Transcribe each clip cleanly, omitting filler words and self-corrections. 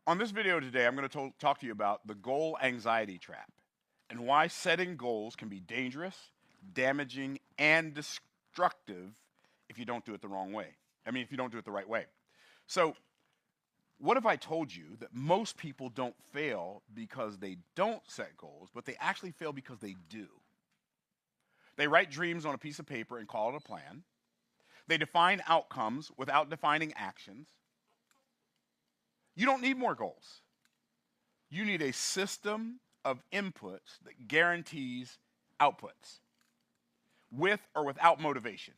On this video today, I'm going to talk to you about the goal anxiety trap and why setting goals can be dangerous, damaging, and destructive if you don't do it the wrong way. If you don't do it the right way. So, what if I told you that most people don't fail because they don't set goals, but they actually fail because they do? They write dreams on a piece of paper and call it a plan. They define outcomes without defining actions. You don't need more goals. You need a system of inputs that guarantees outputs, with or without motivation.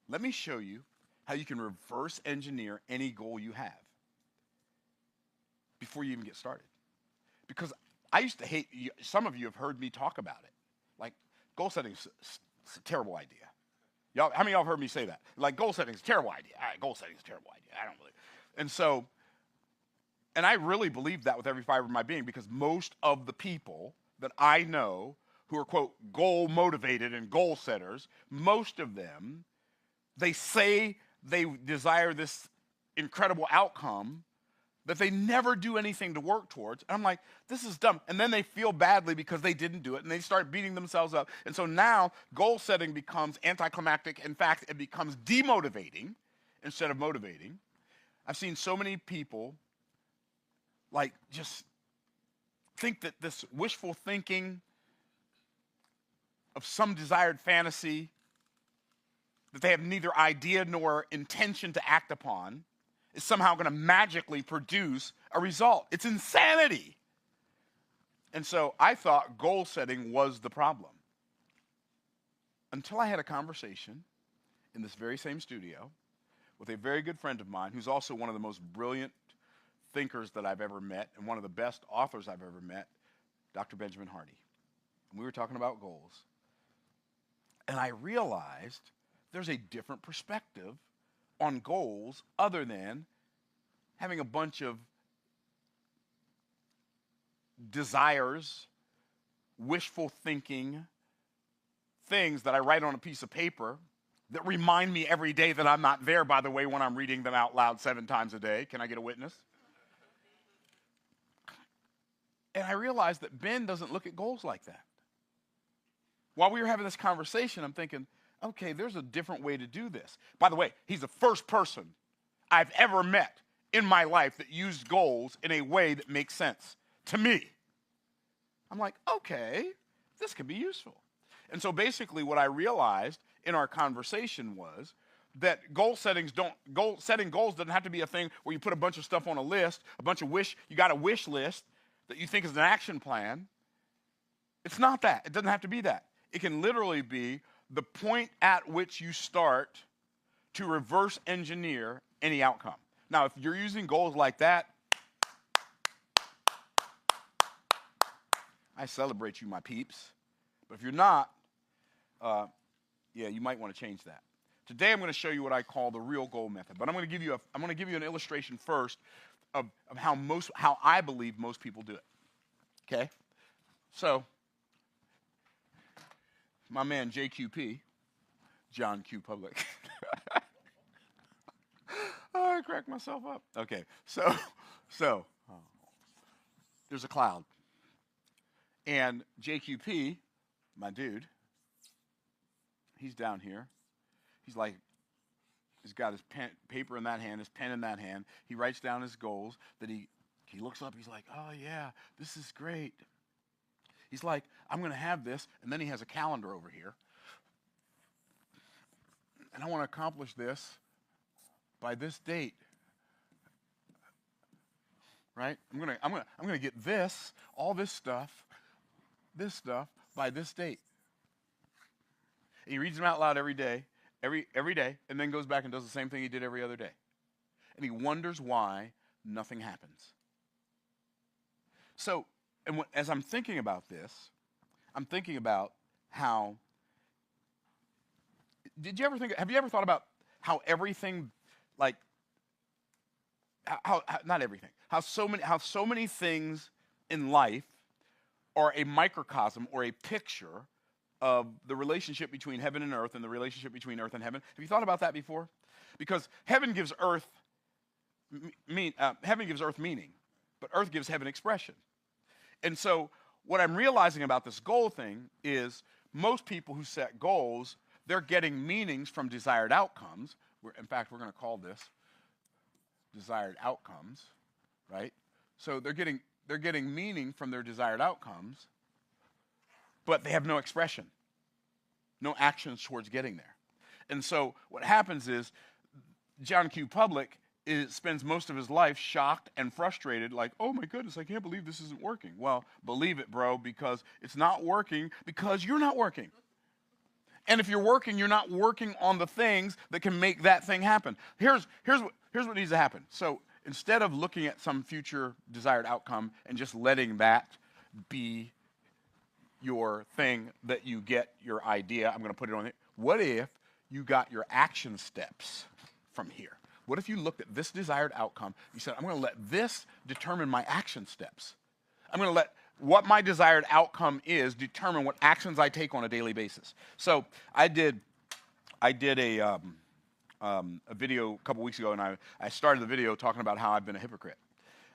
Let me show you how you can reverse engineer any goal you have before you even get started. Because I used to hate, some of you have heard me talk about it. Like, goal setting is a terrible idea. Y'all, how many of y'all have heard me say that? Like, goal setting is a terrible idea. All right, goal setting is a terrible idea. I don't believe it. And I really believe that with every fiber of my being, because most of the people that I know who are, quote, goal motivated and goal setters, most of them, they say they desire this incredible outcome that they never do anything to work towards. And I'm like, this is dumb. And then they feel badly because they didn't do it, and they start beating themselves up. And so now goal setting becomes anticlimactic. In fact, it becomes demotivating instead of motivating. I've seen so many people just think that this wishful thinking of some desired fantasy that they have neither idea nor intention to act upon is somehow going to magically produce a result. It's insanity. And so I thought goal setting was the problem, until I had a conversation in this very same studio with a very good friend of mine who's also one of the most brilliant thinkers that I've ever met and one of the best authors I've ever met, Dr. Benjamin Hardy. And we were talking about goals. And I realized there's a different perspective on goals other than having a bunch of desires, wishful thinking, things that I write on a piece of paper that remind me every day that I'm not there, by the way, when I'm reading them out loud 7 times a day. Can I get a witness? And I realized that Ben doesn't look at goals like that. While we were having this conversation, I'm thinking, okay, there's a different way to do this. By the way, he's the first person I've ever met in my life that used goals in a way that makes sense to me. I'm like, okay, this could be useful. And so basically what I realized in our conversation was that setting goals doesn't have to be a thing where you put a bunch of stuff on a list, you got a wish list that you think is an action plan. It's not that. It doesn't have to be that. It can literally be the point at which you start to reverse engineer any outcome. Now, if you're using goals like that, I celebrate you, my peeps. But if you're not, you might want to change that. Today, I'm going to show you what I call the real goal method. But I'm going to give you an illustration first of how I believe most people do it. Okay? So, my man JQP, John Q. Public. Oh, I cracked myself up. Okay, so there's a cloud. And JQP, my dude, he's down here. He's got his paper in that hand, his pen in that hand. He writes down his goals. That he looks up, he's like, oh yeah, this is great. He's like, I'm going to have this. And then he has a calendar over here. And I want to accomplish this by this date. Right? I'm going to get all this stuff by this date. And he reads them out loud every day, and then goes back and does the same thing he did every other day. And he wonders why nothing happens. So, as I'm thinking about this, I'm thinking about how, have you ever thought about how everything, how so many things in life are a microcosm or a picture of the relationship between heaven and earth and the relationship between earth and heaven? Have you thought about that before? Because heaven gives earth meaning. but earth gives heaven expression. And so what I'm realizing about this goal thing is most people who set goals, they're getting meanings from desired outcomes. In fact, we're going to call this desired outcomes, right? So they're getting meaning from their desired outcomes, but they have no expression, no actions towards getting there. And so what happens is John Q. Public spends most of his life shocked and frustrated, like, oh my goodness, I can't believe this isn't working. Well, believe it, bro, because it's not working because you're not working. And if you're working, you're not working on the things that can make that thing happen. Here's what needs to happen. So instead of looking at some future desired outcome and just letting that be your thing that you get your idea, I'm going to put it on here. What if you got your action steps from here? What if you looked at this desired outcome, you said, I'm going to let this determine my action steps. I'm going to let what my desired outcome is determine what actions I take on a daily basis. So I did a video a couple weeks ago, and I started the video talking about how I've been a hypocrite.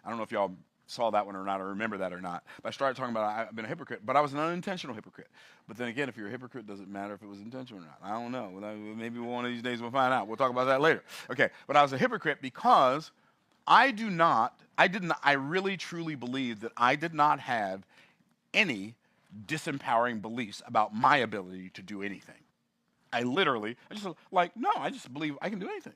I don't know if y'all saw that one or not, or remember that or not. But I started talking about I've been a hypocrite, but I was an unintentional hypocrite. But then again, if you're a hypocrite, does it matter if it was intentional or not? I don't know. Maybe one of these days we'll find out. We'll talk about that later. Okay, but I was a hypocrite because I really truly believe that I did not have any disempowering beliefs about my ability to do anything. I just believe I can do anything.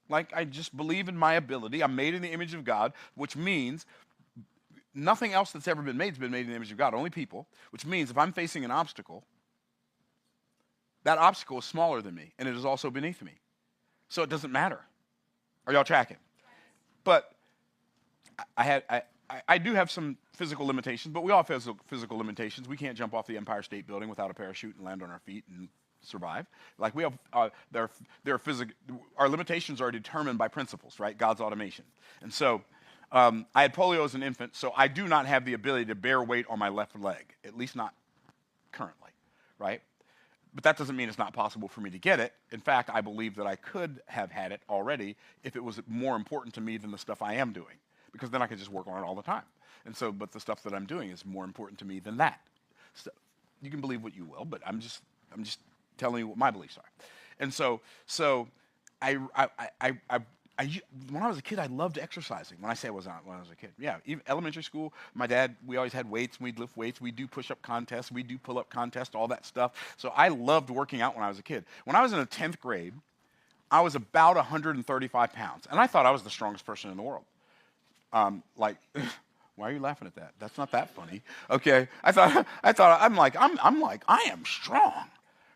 Like, I just believe in my ability. I'm made in the image of God, which means nothing else that's ever been made has been made in the image of God, only people, which means if I'm facing an obstacle, that obstacle is smaller than me, and it is also beneath me. So it doesn't matter. Are y'all tracking? But I do have some physical limitations, but we all have physical limitations. We can't jump off the Empire State Building without a parachute and land on our feet and survive. Like, we have, our limitations are determined by principles, right? God's automation. And so I had polio as an infant, so I do not have the ability to bear weight on my left leg, at least not currently, right? But that doesn't mean it's not possible for me to get it. In fact, I believe that I could have had it already if it was more important to me than the stuff I am doing, because then I could just work on it all the time. And so, but the stuff that I'm doing is more important to me than that. So you can believe what you will, but I'm just telling you what my beliefs are. And so I when I was a kid, I loved exercising. When I say when I was a kid, yeah, even elementary school, my dad, we always had weights, and we'd lift weights, we'd do push-up contests, we'd do pull-up contests, all that stuff. So I loved working out when I was a kid. When I was in the 10th grade, I was about 135 pounds, and I thought I was the strongest person in the world. Why are you laughing at that? That's not that funny. Okay, I am strong,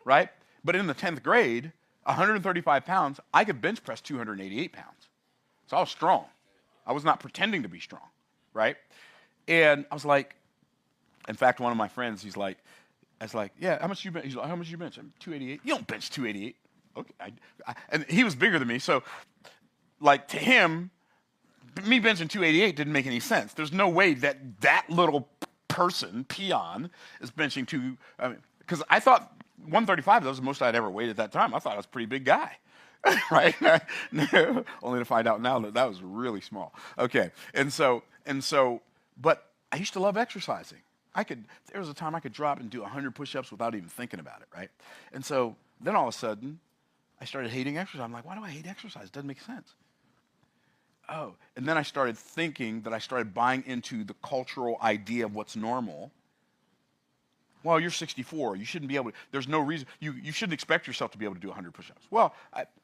right? But in the 10th grade, 135 pounds, I could bench press 288 pounds. So I was strong. I was not pretending to be strong, right? And I was like, in fact, one of my friends, I was like, yeah, how much you bench? He's like, how much you bench? I'm 288. You don't bench 288. Okay, and he was bigger than me, so like to him, me benching 288 didn't make any sense. There's no way that little person, peon, is benching because I thought 135, that was the most I'd ever weighed at that time. I thought I was a pretty big guy, right? Only to find out now that was really small. Okay, and so, but I used to love exercising. There was a time I could drop and do 100 push-ups without even thinking about it, right? And so then all of a sudden, I started hating exercise. I'm like, why do I hate exercise? It doesn't make sense. Oh, and then I started thinking that I started buying into the cultural idea of what's normal. Well, you're 64. You shouldn't be able to, there's no reason, you shouldn't expect yourself to be able to do 100 push-ups. Well,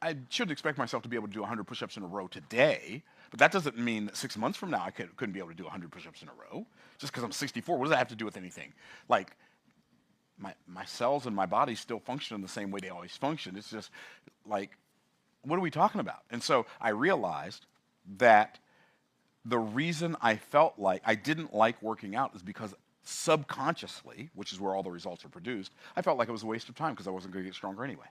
I shouldn't expect myself to be able to do 100 push-ups in a row today, but that doesn't mean that 6 months from now I couldn't be able to do 100 push-ups in a row. Just because I'm 64, what does that have to do with anything? Like, my cells and my body still function in the same way they always function. It's just like, what are we talking about? And so I realized that the reason I felt like I didn't like working out is because subconsciously, which is where all the results are produced, I felt like it was a waste of time because I wasn't going to get stronger anyway.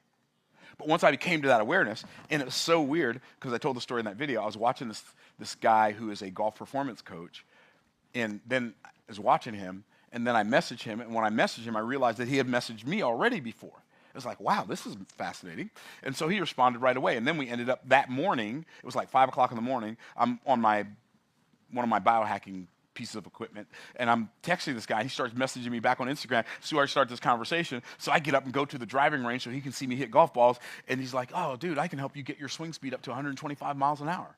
But once I came to that awareness, and it was so weird because I told the story in that video, I was watching this guy who is a golf performance coach, and then I was watching him, and then I messaged him, and when I messaged him, I realized that he had messaged me already before. It was like, wow, this is fascinating. And so he responded right away. And then we ended up that morning, it was like 5 o'clock in the morning, I'm on my one of my biohacking pieces of equipment, and I'm texting this guy. He starts messaging me back on Instagram. So I start this conversation. So I get up and go to the driving range so he can see me hit golf balls. And he's like, "Oh, dude, I can help you get your swing speed up to 125 miles an hour."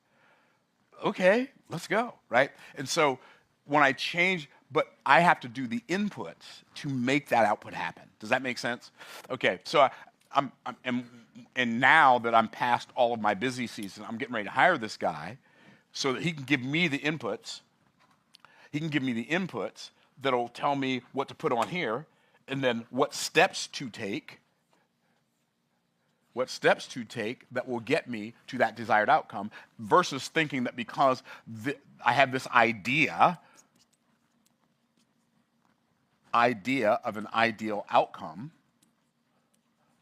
Okay, let's go, right? And so when I change, but I have to do the inputs to make that output happen. Does that make sense? Okay, so and now that I'm past all of my busy season, I'm getting ready to hire this guy so that he can give me the inputs. He can give me the inputs that'll tell me what to put on here, and then what steps to take that will get me to that desired outcome, versus thinking that because I have this idea of an ideal outcome,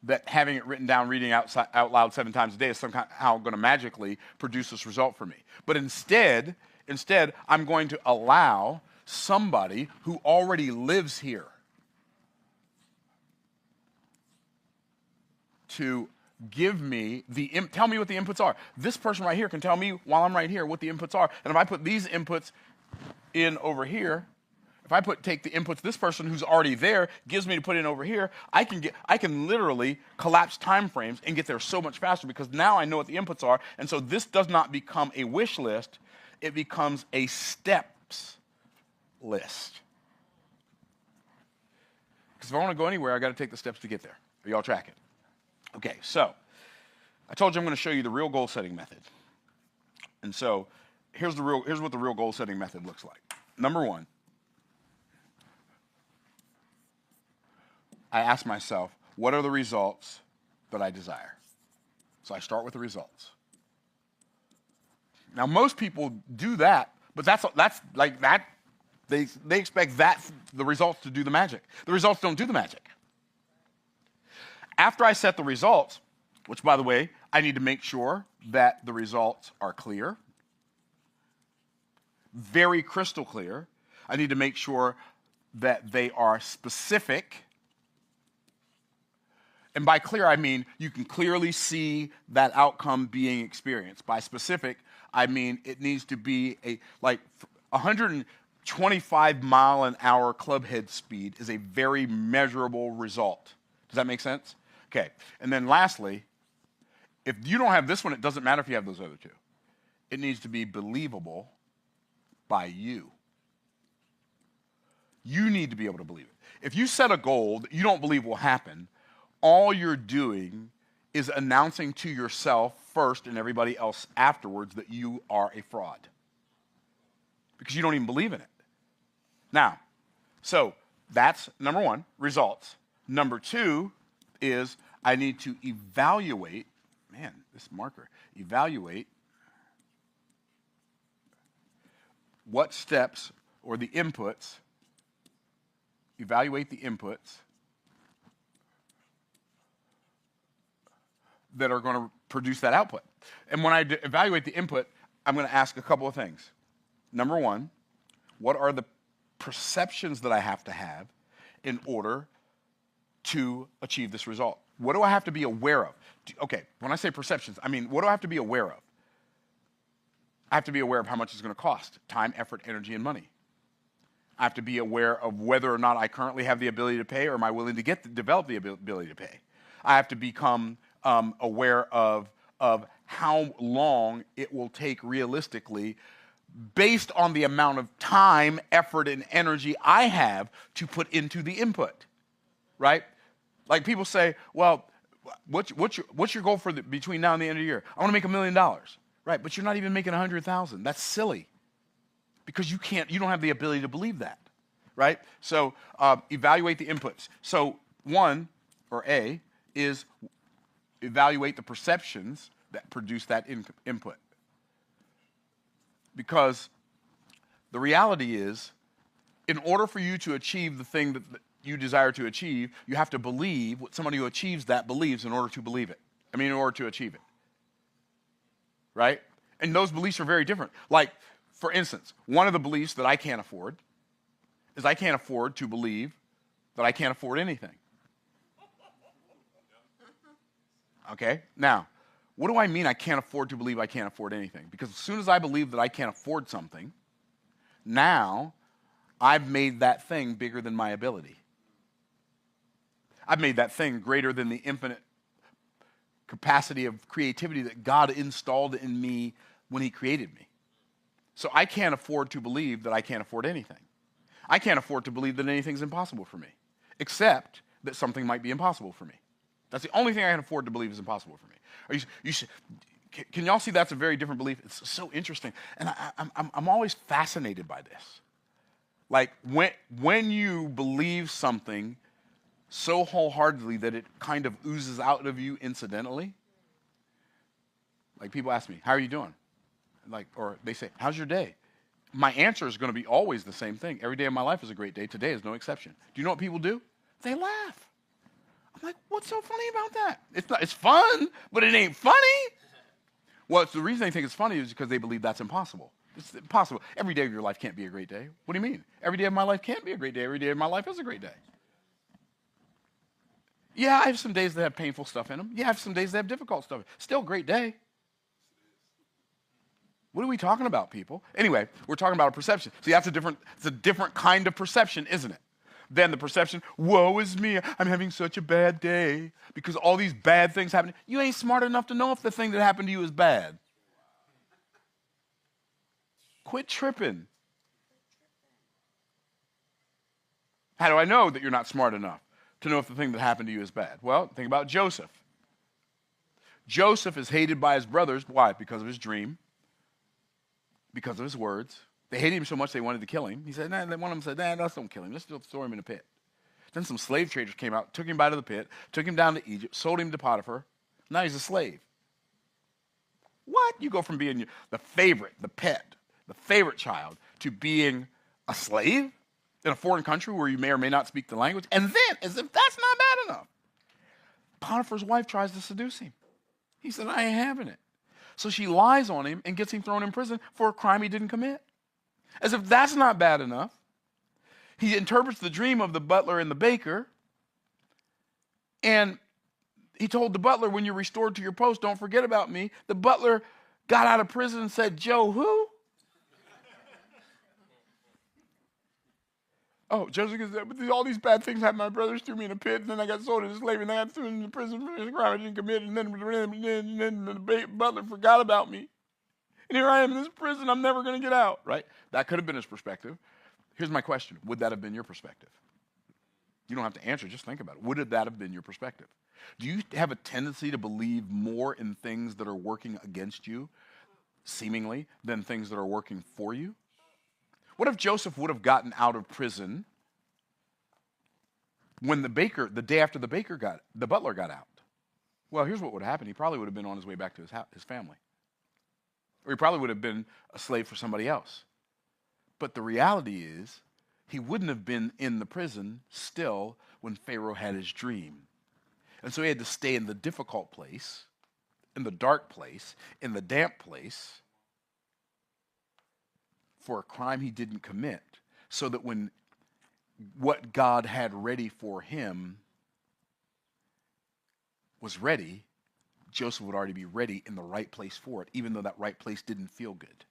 that having it written down, reading out loud 7 times a day is somehow going to magically produce this result for me. But instead, I'm going to allow somebody who already lives here to give me tell me what the inputs are. This person right here can tell me while I'm right here what the inputs are. And if I put these inputs in over here, if I take the inputs this person who's already there gives me to put in over here, I can literally collapse time frames and get there so much faster, because now I know what the inputs are. And so this does not become a wish list, it becomes a steps list. Because if I want to go anywhere, I got to take the steps to get there. Are y'all tracking? Okay, so I told you I'm going to show you the real goal setting method. And so here's what the real goal setting method looks like. Number 1, I ask myself, what are the results that I desire? So I start with the results. Now, most people do that, but that's like that. They expect the results to do the magic. The results don't do the magic. After I set the results, which, by the way, I need to make sure that the results are clear, very crystal clear. I need to make sure that they are specific. And by clear, I mean you can clearly see that outcome being experienced. By specific, I mean it needs to be 125 mile an hour club head speed is a very measurable result. Does that make sense? Okay. And then lastly, if you don't have this one, it doesn't matter if you have those other 2. It needs to be believable by you. You need to be able to believe it. If you set a goal that you don't believe will happen, all you're doing is announcing to yourself first and everybody else afterwards that you are a fraud, because you don't even believe in it. Now, so that's number 1, results. Number 2 is I need to evaluate what steps or the inputs, evaluate the inputs that are going to produce that output. And when I evaluate the input, I'm going to ask a couple of things. Number 1, what are the perceptions that I have to have in order to achieve this result? What do I have to be aware of? Okay, when I say perceptions, I mean, what do I have to be aware of? I have to be aware of how much it's going to cost: time, effort, energy, and money. I have to be aware of whether or not I currently have the ability to pay, or am I willing to develop the ability to pay. I have to become aware of how long it will take realistically, based on the amount of time, effort, and energy I have to put into the input, right? Like people say, well, what's your goal for between now and the end of the year? I want to make $1 million, right? But you're not even making 100,000. That's silly, because you don't have the ability to believe that, right? So evaluate the inputs. So 1, or A, is evaluate the perceptions that produce that input. Because the reality is, in order for you to achieve the thing that you desire to achieve, you have to believe what somebody who achieves that believes in order to believe it. In order to achieve it. Right? And those beliefs are very different. Like, for instance, one of the beliefs that I can't afford is I can't afford to believe that I can't afford anything. Okay? Now, what do I mean I can't afford to believe I can't afford anything? Because as soon as I believe that I can't afford something, Now, I've made that thing bigger than my ability. I've made that thing greater than the infinite capacity of creativity that God installed in me when he created me. So I can't afford to believe that I can't afford anything. I can't afford to believe that anything's impossible for me, except that something might be impossible for me. That's the only thing I can afford to believe is impossible for me. Can y'all see that's a very different belief? It's so interesting. And I'm always fascinated by this. Like when you believe something so wholeheartedly that it kind of oozes out of you incidentally. Like people ask me, how are you doing? Like, or they say, how's your day? My answer is going to be always the same thing. Every day of my life is a great day. Today is no exception. Do you know what people do? They laugh. I'm like, what's so funny about that? It's fun, but it ain't funny. Well, the reason they think it's funny is because they believe that's impossible. It's impossible. Every day of your life can't be a great day. What do you mean? Every day of my life can't be a great day. Every day of my life is a great day. Yeah, I have some days that have painful stuff in them. Yeah, I have some days that have difficult stuff. Still a great day. What are we talking about, people? Anyway, we're talking about a perception. See, it's a different kind of perception, isn't it? Than the perception, woe is me, I'm having such a bad day because all these bad things happen. You ain't smart enough to know if the thing that happened to you is bad. Quit tripping. How do I know that you're not smart enough to know if the thing that happened to you is bad? Well, think about Joseph. Joseph is hated by his brothers. Why? Because of his dream. Because of his words. They hated him so much they wanted to kill him. He said, one of them said, let's don't kill him. Let's just throw him in a pit. Then some slave traders came out, took him out of the pit, took him down to Egypt, sold him to Potiphar. Now he's a slave. What? You go from being the favorite, the pet, the favorite child, to being a slave in a foreign country where you may or may not speak the language. And then, as if that's not bad enough, Potiphar's wife tries to seduce him. He said, I ain't having it. So she lies on him and gets him thrown in prison for a crime he didn't commit. As if that's not bad enough, he interprets the dream of the butler and the baker, and he told the butler, when you're restored to your post, don't forget about me. The butler got out of prison and said, Joe who? Oh, Joseph said, all these bad things happened. My brothers threw me in a pit, and then I got sold as a slave, and then I got thrown in prison for this crime I didn't commit, and then the butler forgot about me. And here I am in this prison. I'm never going to get out, right? That could have been his perspective. Here's my question. Would that have been your perspective? You don't have to answer. Just think about it. Would that have been your perspective? Do you have a tendency to believe more in things that are working against you, seemingly, than things that are working for you? What if Joseph would have gotten out of prison when the day after the butler got out? Well, here's what would happen. He probably would have been on his way back to his family. Or he probably would have been a slave for somebody else. But the reality is, he wouldn't have been in the prison still when Pharaoh had his dream. And so he had to stay in the difficult place, in the dark place, in the damp place, for a crime he didn't commit, so that when what God had ready for him was ready, Joseph would already be ready in the right place for it, even though that right place didn't feel good.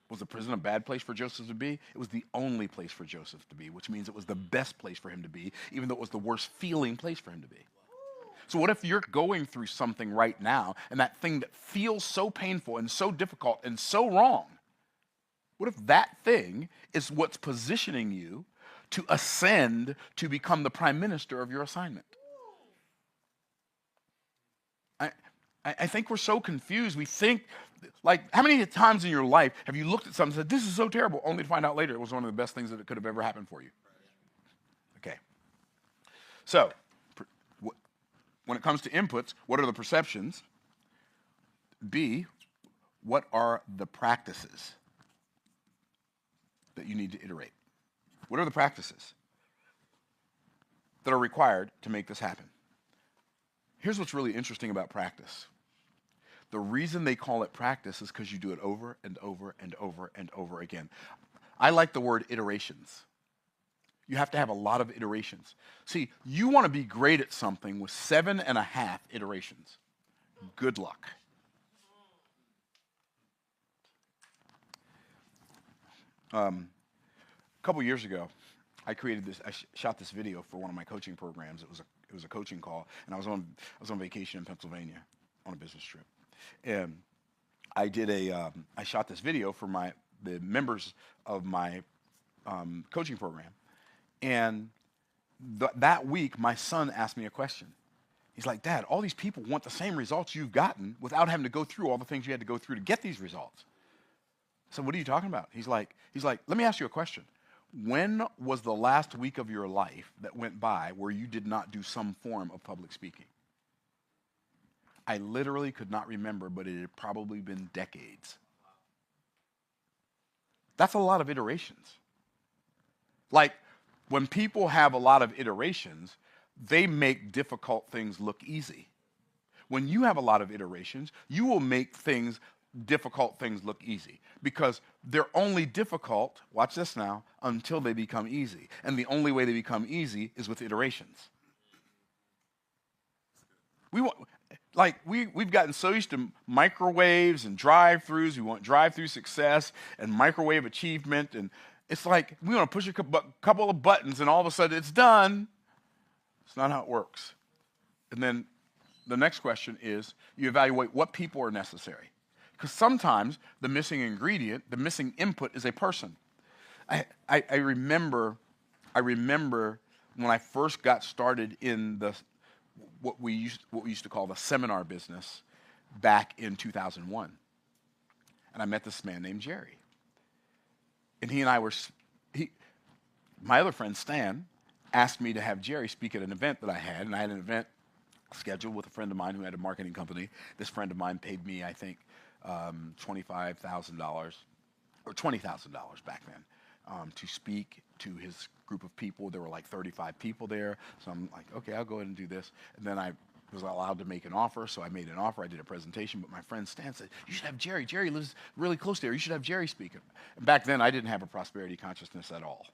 Was the prison a bad place for Joseph to be? It was the only place for Joseph to be, which means it was the best place for him to be, even though it was the worst feeling place for him to be. So what if you're going through something right now, and that thing that feels so painful and so difficult and so wrong, what if that thing is what's positioning you to ascend to become the prime minister of your assignment? I think we're so confused. We think, like, how many times in your life have you looked at something and said, this is so terrible, only to find out later it was one of the best things that could have ever happened for you? Okay. So, when it comes to inputs, what are the perceptions? B, what are the practices that you need to iterate? What are the practices that are required to make this happen? Here's what's really interesting about practice. The reason they call it practice is because you do it over and over and over and over again. I like the word iterations. You have to have a lot of iterations. See, you want to be great at something with 7.5 iterations. Good luck. A couple years ago, I created this. Shot this video for one of my coaching programs. It was a coaching call, and I was on vacation in Pennsylvania on a business trip, and I shot this video for the members of my coaching program, and that week my son asked me a question. He's like, Dad, all these people want the same results you've gotten without having to go through all the things you had to go through to get these results. So what are you talking about? He's like, let me ask you a question. When was the last week of your life that went by where you did not do some form of public speaking? I literally could not remember, but it had probably been decades. That's a lot of iterations. Like, when people have a lot of iterations, they make difficult things look easy. When you have a lot of iterations, you will make difficult things look easy because they're only difficult, watch this now, until they become easy. And the only way they become easy is with iterations. We've gotten so used to microwaves and drive-throughs. We want drive-through success and microwave achievement. And it's like we want to push a couple of buttons and all of a sudden it's done. It's not how it works. And then the next question is you evaluate what people are necessary. Because sometimes the missing ingredient, the missing input is a person. I remember when I first got started in what we used to call the seminar business back in 2001. And I met this man named Jerry. And he and I my other friend Stan asked me to have Jerry speak at an event that I had, and I had an event scheduled with a friend of mine who had a marketing company. This friend of mine paid me, I think, $25,000 or $20,000 back then to speak to his group of people. There were like 35 people there, so I'm like, okay, I'll go ahead and do this. And then I was allowed to make an offer, so I made an offer. I did a presentation, but my friend Stan said, you should have Jerry. Jerry lives really close there. You should have Jerry speak. And back then, I didn't have a prosperity consciousness at all.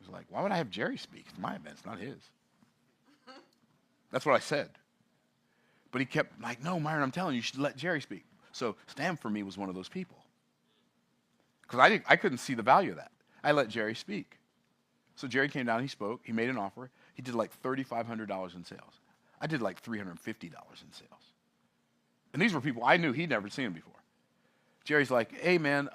It was like, why would I have Jerry speak? It's my event, it's not his. That's what I said. But he kept like, no, Myron, I'm telling you, you should let Jerry speak. So Stan, for me, was one of those people. Because I couldn't see the value of that. I let Jerry speak. So Jerry came down, he spoke, he made an offer. He did like $3,500 in sales. I did like $350 in sales. And these were people I knew he'd never seen before. Jerry's like, hey, man,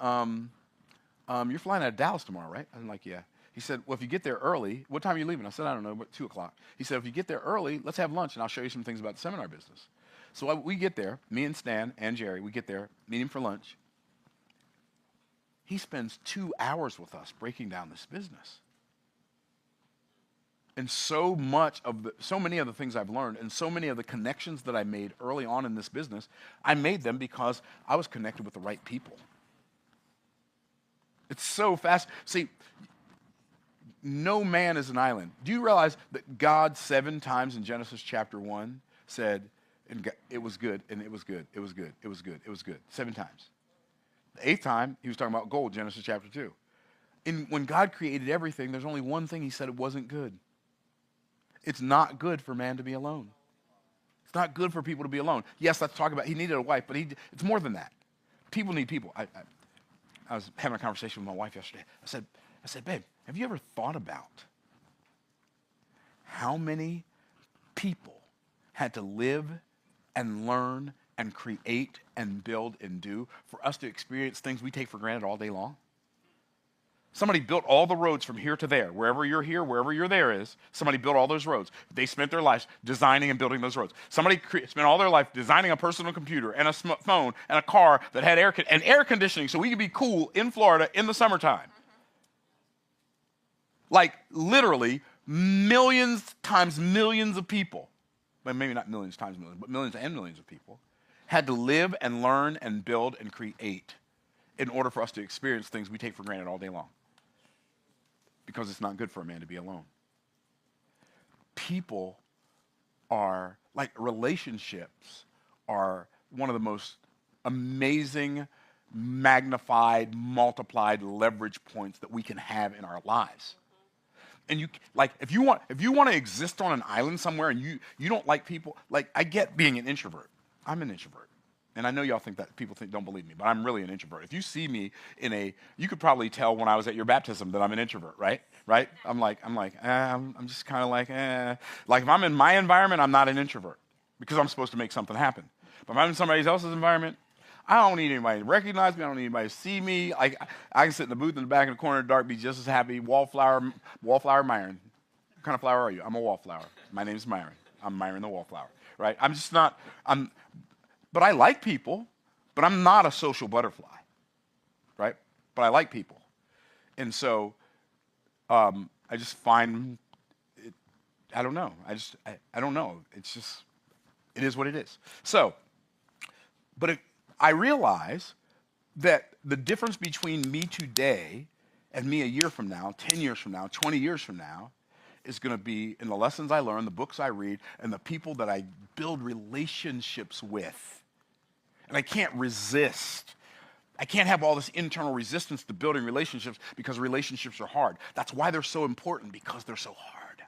you're flying out of Dallas tomorrow, right? I'm like, yeah. He said, well, if you get there early, what time are you leaving? I said, I don't know, but 2 o'clock. He said, if you get there early, let's have lunch, and I'll show you some things about the seminar business. So we get there, me and Stan and Jerry, we get there, meet him for lunch. He spends 2 hours with us breaking down this business. And so many of the things I've learned and so many of the connections that I made early on in this business, I made them because I was connected with the right people. It's so fast. See, no man is an island. Do you realize that God 7 times in Genesis chapter 1 said, and it was good, and it was good, it was good, it was good, it was good, 7 times. The 8th time, he was talking about gold, Genesis chapter 2. When God created everything, there's only one thing he said it wasn't good. It's not good for man to be alone. It's not good for people to be alone. Yes, let's talk about, he needed a wife, but it's more than that. People need people. I was having a conversation with my wife yesterday. I said, babe, have you ever thought about how many people had to live and learn and create and build and do for us to experience things we take for granted all day long? Somebody built all the roads from here to there. Wherever you're here, wherever you're there is, somebody built all those roads. They spent their lives designing and building those roads. Somebody spent all their life designing a personal computer and a phone and a car that had air conditioning so we could be cool in Florida in the summertime. Like literally millions times millions of people, well, maybe not millions times millions, but millions and millions of people had to live and learn and build and create in order for us to experience things we take for granted all day long. Because it's not good for a man to be alone. People are, like relationships are one of the most amazing, magnified, multiplied leverage points that we can have in our lives. And if you want to exist on an island somewhere and you don't like people, like I get being an introvert. I'm an introvert. And I know y'all think that people don't believe me, but I'm really an introvert. If you see me you could probably tell when I was at your baptism that I'm an introvert, right? Right? I'm just kind of like, eh. Like if I'm in my environment, I'm not an introvert because I'm supposed to make something happen. But if I'm in somebody else's environment, I don't need anybody to recognize me. I don't need anybody to see me. Like I can sit in the booth in the back in the corner of the dark, be just as happy. Wallflower Myron. What kind of flower are you? I'm a wallflower. My name's Myron. I'm Myron the wallflower, right? I'm just not. But I like people, but I'm not a social butterfly, right? But I like people. And so I just find it, I don't know. I don't know. It's just, it is what it is. So, but I realize that the difference between me today and me a year from now, 10 years from now, 20 years from now, is going to be in the lessons I learn, the books I read, and the people that I build relationships with. And I can't resist. I can't have all this internal resistance to building relationships because relationships are hard. That's why they're so important, because they're so hard.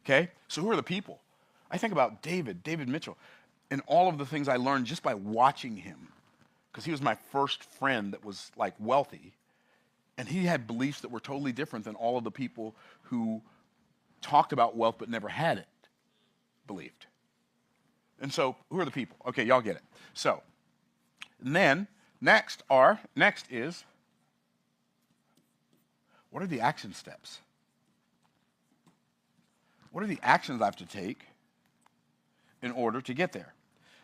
Okay? So who are the people? I think about David Mitchell, and all of the things I learned just by watching him, because he was my first friend that was like wealthy, and he had beliefs that were totally different than all of the people who talked about wealth but never had it believed. And so, who are the people? Okay, y'all get it. So, and then next is, what are the action steps? What are the actions I have to take in order to get there?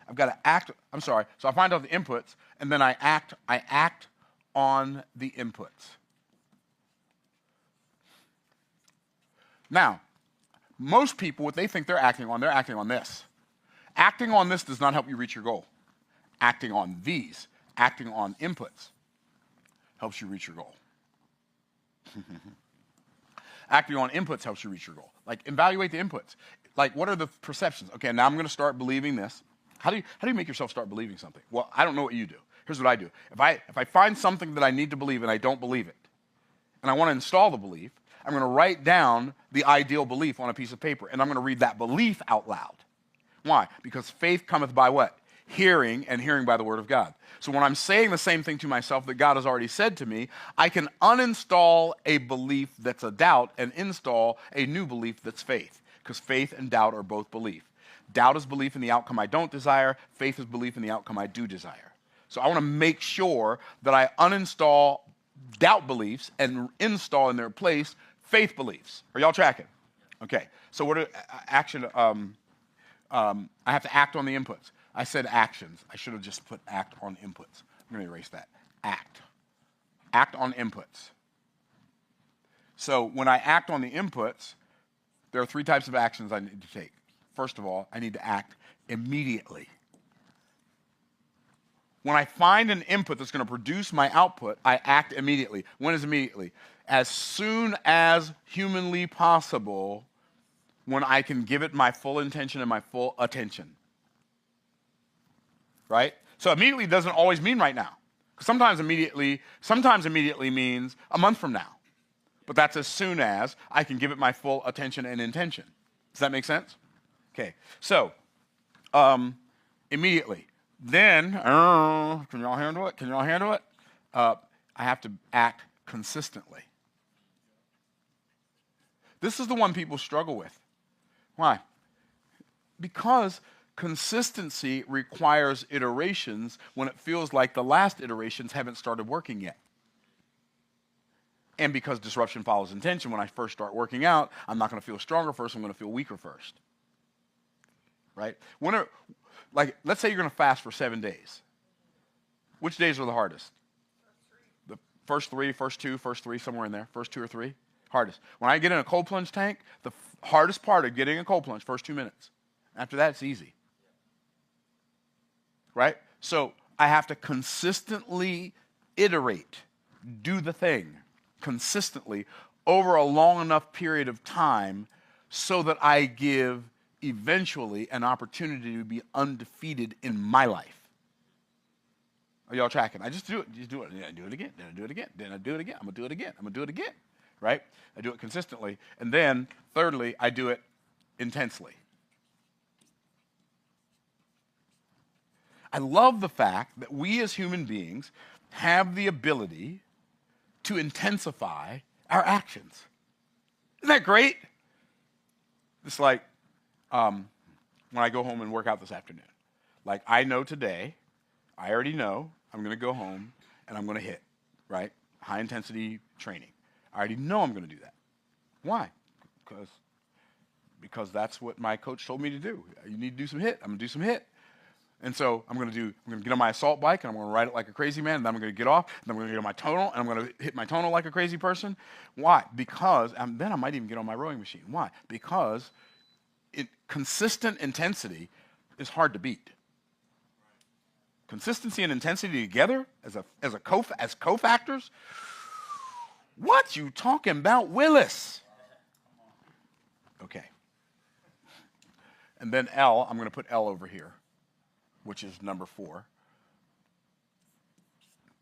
I've got to act. So I find out the inputs, and then I act on the inputs. Now, most people, what they think they're acting on this. Acting on this does not help you reach your goal. Acting on these, acting on inputs, helps you reach your goal. Acting on inputs helps you reach your goal. Like, evaluate the inputs. Like, what are the perceptions? Okay, now I'm going to start believing this. How do you make yourself start believing something? Well, I don't know what you do. Here's what I do. If I find something that I need to believe and I don't believe it, and I want to install the belief, I'm going to write down the ideal belief on a piece of paper, and I'm going to read that belief out loud. Why? Because faith cometh by what? Hearing, and hearing by the word of God. So when I'm saying the same thing to myself that God has already said to me, I can uninstall a belief that's a doubt and install a new belief that's faith. Because faith and doubt are both belief. Doubt is belief in the outcome I don't desire. Faith is belief in the outcome I do desire. So I want to make sure that I uninstall doubt beliefs and install in their place faith beliefs. Are y'all tracking? Okay. So what are action? I have to act on the inputs. I said actions. I should have just put act on inputs. I'm going to erase that. Act. Act on inputs. So when I act on the inputs, there are 3 types of actions I need to take. First of all, I need to act immediately. When I find an input that's going to produce my output, I act immediately. When is immediately? As soon as humanly possible, when I can give it my full intention and my full attention. Right? So immediately doesn't always mean right now. Sometimes immediately means a month from now. But that's as soon as I can give it my full attention and intention. Does that make sense? Okay. So, immediately. Then, can y'all handle it? I have to act consistently. This is the one people struggle with. Why? Because consistency requires iterations when it feels like the last iterations haven't started working yet. And because disruption follows intention, when I first start working out, I'm not going to feel stronger first, I'm going to feel weaker first. Right? Let's say you're going to fast for 7 days. Which days are the hardest? The first 3, first 2, first 3, somewhere in there. First 2 or 3? Hardest. When I get in a cold plunge tank, the hardest part of getting a cold plunge, first 2 minutes. After that, it's easy. Right? So I have to consistently iterate, do the thing consistently over a long enough period of time so that I give eventually an opportunity to be undefeated in my life. Are y'all tracking? I just do it. Just do it. Then I do it again. Then I do it again. Then I do it again. I'm going to do it again. I'm going to do it again. Right? I do it consistently. And then, thirdly, I do it intensely. I love the fact that we as human beings have the ability to intensify our actions. Isn't that great? It's like when I go home and work out this afternoon. Like I know today, I already know I'm going to go home and I'm going to hit, right? High intensity training. I already know I'm going to do that. Why? Because that's what my coach told me to do. You need to do some hit. I'm going to do some hit. And so I'm going to get on my assault bike and I'm going to ride it like a crazy man. And then I'm going to get off and I'm going to get on my tonal and I'm going to hit my tonal like a crazy person. Why? Because then I might even get on my rowing machine. Why? Because consistent intensity is hard to beat. Consistency and intensity together as cofactors. What you talking about, Willis? Okay. And then L, I'm going to put L over here, which is number 4.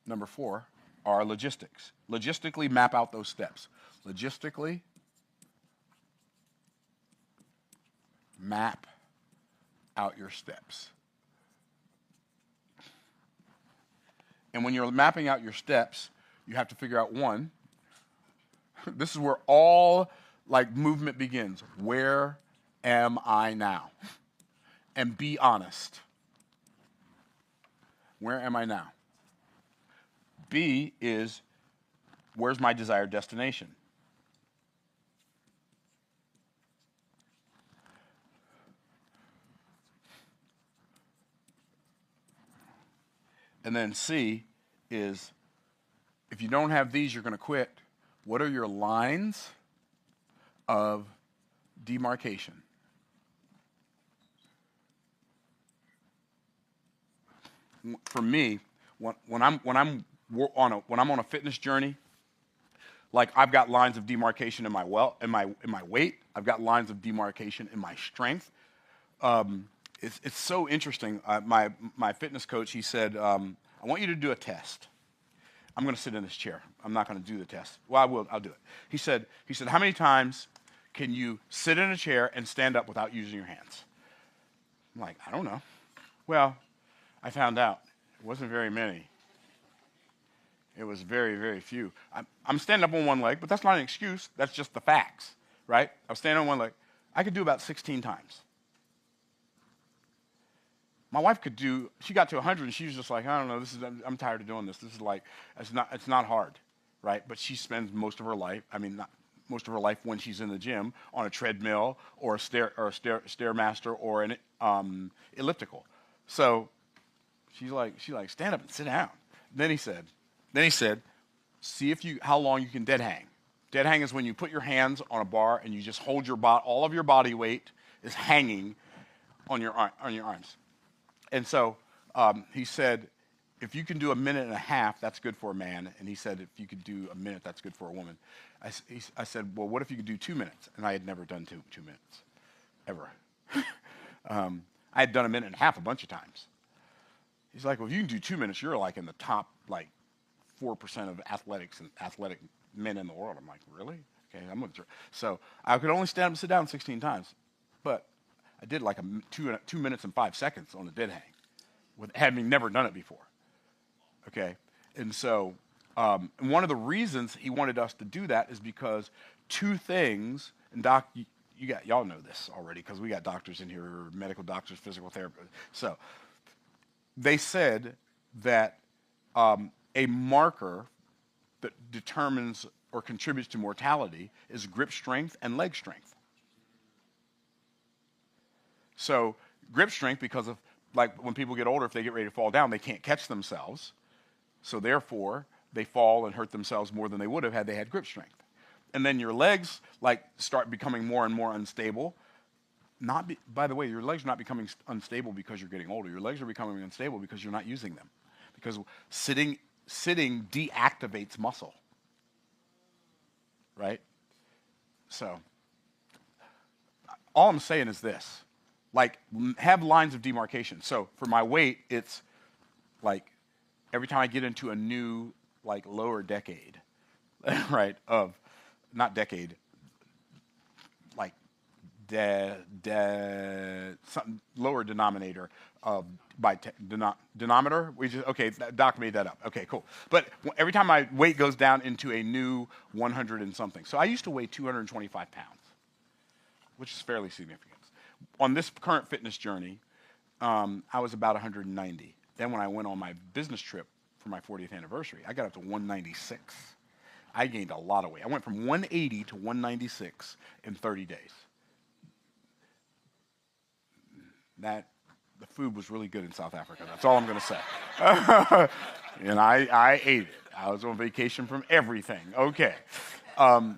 Number 4 are logistics. Logistically map out those steps. Logistically map out your steps. And when you're mapping out your steps, you have to figure out one, this is where all like movement begins. Where am I now? And be honest. Where am I now? B is, where's my desired destination? And then C is, if you don't have these, you're going to quit. What are your lines of demarcation? For me, when I'm on a fitness journey, like I've got lines of demarcation in my weight. I've got lines of demarcation in my strength. It's so interesting. My fitness coach, he said, I want you to do a test. I'm going to sit in this chair. I'm not going to do the test. Well, I'll do it. He said, how many times can you sit in a chair and stand up without using your hands? I'm like, I don't know. Well, I found out it wasn't very many. It was very, very few. I'm standing up on one leg, but that's not an excuse. That's just the facts, right? I was standing on one leg. I could do about 16 times. My wife she got to 100 and she was just like, I don't know, I'm tired of doing this. This is like, it's not hard, right? But she spends most of her life, not most of her life when she's in the gym on a treadmill or a Stairmaster or an elliptical. So she's like, stand up and sit down. Then he said, see how long you can dead hang. Dead hang is when you put your hands on a bar and you just hold all of your body weight is hanging on your arms. And so he said, if you can do a minute and a half, that's good for a man. And he said, if you could do a minute, that's good for a woman. I said, well, what if you could do 2 minutes? And I had never done 2 minutes, ever. I had done a minute and a half a bunch of times. He's like, well, if you can do 2 minutes, you're like in the top, 4% of athletic men in the world. I'm like, really? Okay, I'm going to try. So I could only stand up and sit down 16 times. But I did like 2 minutes and 5 seconds on the dead hang, having never done it before. Okay, and so one of the reasons he wanted us to do that is because 2 things, and Doc, y'all know this already because we got doctors in here, medical doctors, physical therapists. So they said that a marker that determines or contributes to mortality is grip strength and leg strength. So grip strength, because of when people get older, if they get ready to fall down, they can't catch themselves. So therefore, they fall and hurt themselves more than they would have had they had grip strength. And then your legs start becoming more and more unstable. By the way, your legs are not becoming unstable because you're getting older. Your legs are becoming unstable because you're not using them. Because sitting deactivates muscle. Right? So all I'm saying is this. Have lines of demarcation. So for my weight, it's every time I get into a new lower decade, right, not decade, something lower denominator by denominator. Okay, Doc made that up. Okay, cool. But every time my weight goes down into a new 100 and something. So I used to weigh 225 pounds, which is fairly significant. On this current fitness journey, I was about 190. Then when I went on my business trip for my 40th anniversary, I got up to 196. I gained a lot of weight. I went from 180 to 196 in 30 days. The food was really good in South Africa. That's all I'm going to say. And I ate it. I was on vacation from everything. Okay. But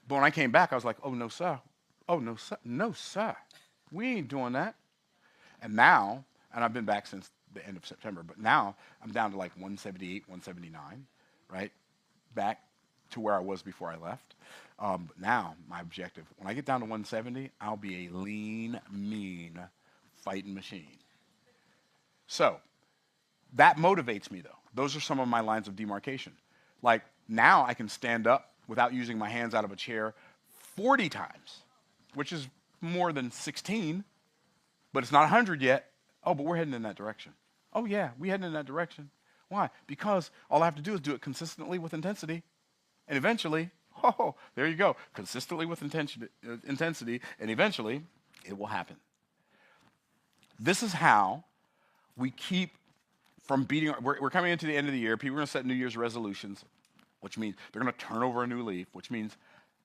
when I came back, I was like, oh, no, sir. Oh, no, sir. No, sir. We ain't doing that. And now, and I've been back since the end of September, but now I'm down to like 178, 179, right? Back to where I was before I left. But now, my objective, when I get down to 170, I'll be a lean, mean fighting machine. So, that motivates me, though. Those are some of my lines of demarcation. Like, now I can stand up without using my hands out of a chair 40 times, which is more than 16, but it's not 100 yet. Oh, but we're heading in that direction. Oh, yeah, we're heading in that direction. Why? Because all I have to do is do it consistently with intensity, and eventually, oh, there you go, consistently with intensity, and eventually, it will happen. This is how we keep from beating. We're coming into the end of the year. People are going to set New Year's resolutions, which means they're going to turn over a new leaf, which means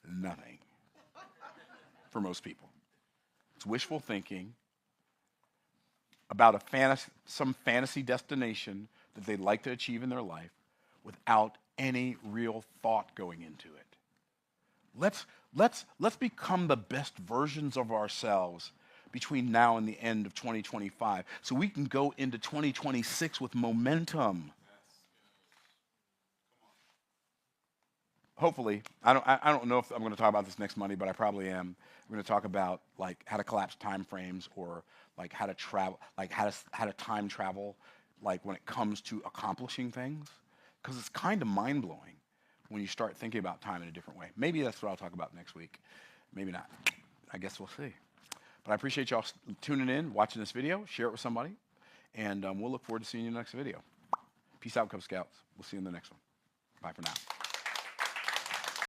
nothing for most people. It's wishful thinking about some fantasy destination that they'd like to achieve in their life without any real thought going into it. Let's become the best versions of ourselves between now and the end of 2025 so we can go into 2026 with momentum. Hopefully, I don't know if I'm going to talk about this next Monday, but I probably am. We're going to talk about like how to collapse time frames, or like how to travel, like how to time travel, like when it comes to accomplishing things, because it's kind of mind blowing when you start thinking about time in a different way. Maybe that's what I'll talk about next week. Maybe not. I guess we'll see. But I appreciate y'all tuning in, watching this video. Share it with somebody, and we'll look forward to seeing you in the next video. Peace out, Cub Scouts. We'll see you in the next one. Bye for now.